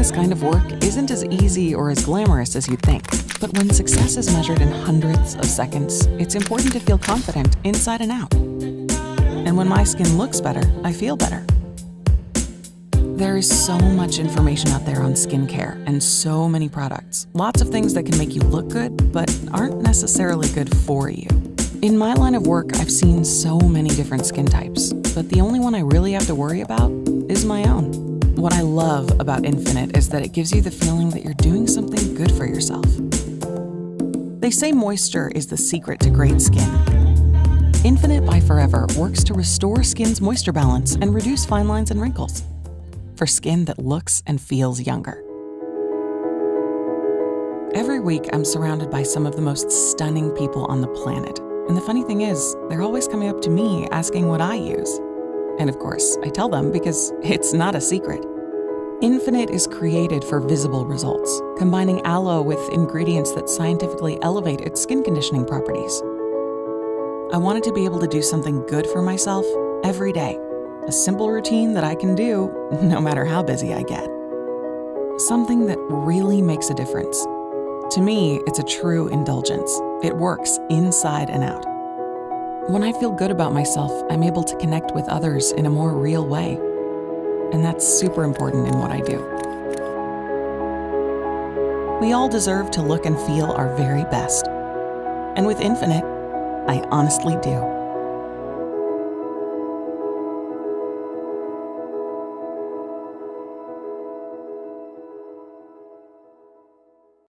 this kind of work isn't as easy or as glamorous as you'd think. But when success is measured in hundreds of seconds, it's important to feel confident inside and out. And when my skin looks better, I feel better. There is so much information out there on skincare and so many products. Lots of things that can make you look good, but aren't necessarily good for you. In my line of work, I've seen so many different skin types, but the only one I really have to worry about is my own. What I love about Infinite is that it gives you the feeling that you're doing something good for yourself. They say moisture is the secret to great skin. Infinite by Forever works to restore skin's moisture balance and reduce fine lines and wrinkles for skin that looks and feels younger. Every week, I'm surrounded by some of the most stunning people on the planet. And the funny thing is, they're always coming up to me asking what I use. And of course, I tell them because it's not a secret. Infinite is created for visible results, combining aloe with ingredients that scientifically elevate its skin conditioning properties. I wanted to be able to do something good for myself every day, a simple routine that I can do no matter how busy I get. Something that really makes a difference. To me, it's a true indulgence. It works inside and out. When I feel good about myself, I'm able to connect with others in a more real way. And that's super important in what I do. We all deserve to look and feel our very best. And with Infinite, I honestly do.